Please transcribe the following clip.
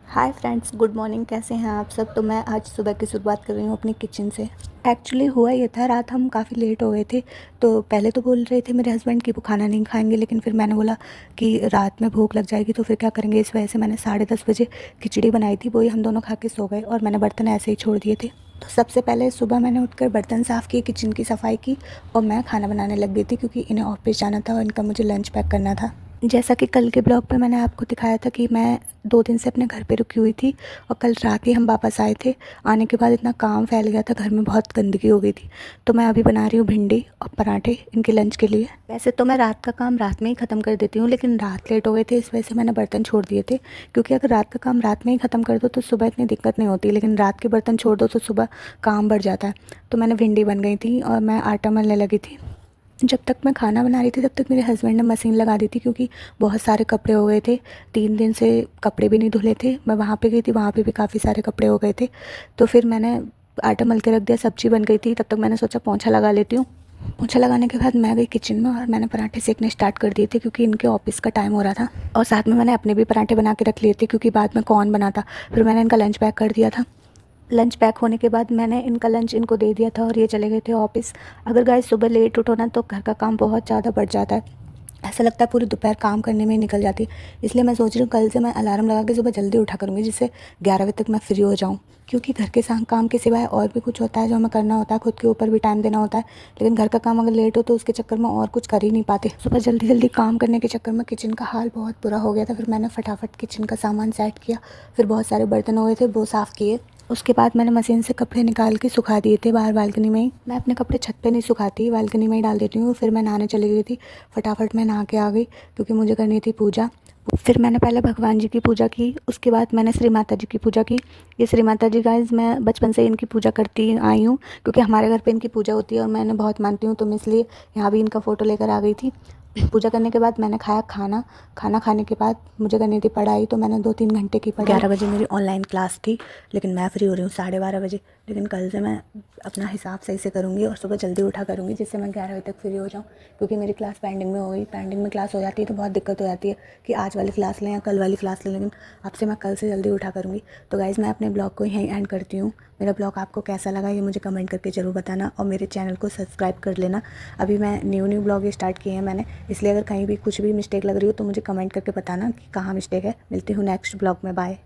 Hi friends, good morning. कैसे हैं आप सब। तो मैं आज सुबह की शुरुआत कर रही हूँ अपनी किचन से। एक्चुअली हुआ ये था, रात हम काफ़ी लेट हो गए थे। तो पहले तो बोल रहे थे मेरे हस्बैंड कि वो खाना नहीं खाएंगे, लेकिन फिर मैंने बोला कि रात में भूख लग जाएगी तो फिर क्या करेंगे। इस वजह से मैंने 10:30 बजे खिचड़ी बनाई थी, वही हम दोनों खा के सो गए और मैंने बर्तन ऐसे ही छोड़ दिए थे। तो सबसे पहले सुबह मैंने उठकर बर्तन साफ़ किए, किचन की सफाई की और मैं खाना बनाने लग गई थी क्योंकि इन्हें ऑफिस जाना था और इनका मुझे लंच पैक करना था। जैसा कि कल के ब्लॉग पे मैंने आपको दिखाया था कि मैं 2 दिन से अपने घर पे रुकी हुई थी और कल रात ही हम वापस आए थे। आने के बाद इतना काम फैल गया था, घर में बहुत गंदगी हो गई थी। तो मैं अभी बना रही हूँ भिंडी और पराठे इनके लंच के लिए। वैसे तो मैं रात का काम रात में ही ख़त्म कर देती हूँ, लेकिन रात लेट हो गए थे इस वजह से मैंने बर्तन छोड़ दिए थे। क्योंकि अगर रात का काम रात में ही ख़त्म कर दो तो सुबह इतनी दिक्कत नहीं होती, लेकिन रात के बर्तन छोड़ दो तो सुबह काम बढ़ जाता है। तो मैंने भिंडी बन गई थी और मैं आटा मलने लगी थी। जब तक मैं खाना बना रही थी तब तक मेरे हस्बैंड ने मशीन लगा दी थी, क्योंकि बहुत सारे कपड़े हो गए थे। 3 दिन से कपड़े भी नहीं धुले थे। मैं वहाँ पे गई थी, वहाँ पे भी काफ़ी सारे कपड़े हो गए थे। तो फिर मैंने आटा मल के रख दिया, सब्जी बन गई थी। तब तक मैंने सोचा पोंछा लगा लेती हूँ। पोंछा लगाने के बाद मैं गई किचन में और मैंने पराठे सेकने स्टार्ट कर दिए थे, क्योंकि इनके ऑफिस का टाइम हो रहा था। और साथ में मैंने अपने भी पराठे बना के रख लिए थे, क्योंकि बाद में कौन बनाता। फिर मैंने इनका लंच पैक कर दिया था। लंच पैक होने के बाद मैंने इनका लंच इनको दे दिया था और ये चले गए थे ऑफिस। अगर गाइस सुबह लेट उठो ना तो घर का काम बहुत ज़्यादा बढ़ जाता है। ऐसा लगता है पूरी दोपहर काम करने में ही निकल जाती है। इसलिए मैं सोच रही हूँ कल से मैं अलार्म लगा के सुबह जल्दी उठा करूँगी, जिससे 11 बजे तक मैं फ्री हो जाऊँ। क्योंकि घर के काम के सिवाय और भी कुछ होता है जो हमें करना होता है, खुद के ऊपर भी टाइम देना होता है। लेकिन घर का काम अगर लेट हो तो उसके चक्कर में और कुछ कर ही नहीं पाते। सुबह जल्दी जल्दी काम करने के चक्कर में किचन का हाल बहुत बुरा हो गया था। फिर मैंने फटाफट किचन का सामान सेट किया। फिर बहुत सारे बर्तन हो गए थे, वो साफ़ किए। उसके बाद मैंने मशीन से कपड़े निकाल के सुखा दिए थे बाहर बालकनी में ही। मैं अपने कपड़े छत पे नहीं सुखाती, बालकनी में ही डाल देती हूँ। फिर मैं नहाने चली गई थी। फटाफट मैं नहा के आ गई क्योंकि मुझे करनी थी पूजा। फिर मैंने पहले भगवान जी की पूजा की, उसके बाद मैंने श्री माता जी की पूजा की। ये श्री माता जी गाइस, मैं बचपन से इनकी पूजा करती आई हूँ, क्योंकि हमारे घर पे इनकी पूजा होती है और मैं इन्हें बहुत मानती हूँ। तो मैं इसलिए यहाँ भी इनका फ़ोटो लेकर आ गई थी। पूजा करने के बाद मैंने खाया खाना। खाना खाने के बाद मुझे करनी थी पढ़ाई, तो मैंने 2-3 घंटे की पढ़ाई। 11 बजे मेरी ऑनलाइन क्लास थी, लेकिन मैं फ्री हो रही हूँ 12:30 बजे। लेकिन कल से मैं अपना हिसाब सही से करूँगी और सुबह जल्दी उठा करूँगी, जिससे मैं 11 बजे तक फ्री हो जाऊँ। क्योंकि मेरी क्लास पेंडिंग में हो गई। पेंडिंग में क्लास हो जाती है तो बहुत दिक्कत हो जाती है कि आज वाली क्लास लें या कल वाली क्लास लें। लेकिन अब से मैं कल से जल्दी उठा करूँगी। तो गाइज़, मैं अपने ब्लॉग को यहीं एंड करती हूँ। मेरा ब्लॉग आपको कैसा लगा ये मुझे कमेंट करके ज़रूर बताना और मेरे चैनल को सब्सक्राइब कर लेना। अभी मैं न्यू ब्लॉग स्टार्ट किए हैं मैंने, इसलिए अगर कहीं भी कुछ भी मिस्टेक लग रही हो तो मुझे कमेंट करके बताना कि कहाँ मिस्टेक है। मिलती हूँ नेक्स्ट ब्लॉग में। बाय।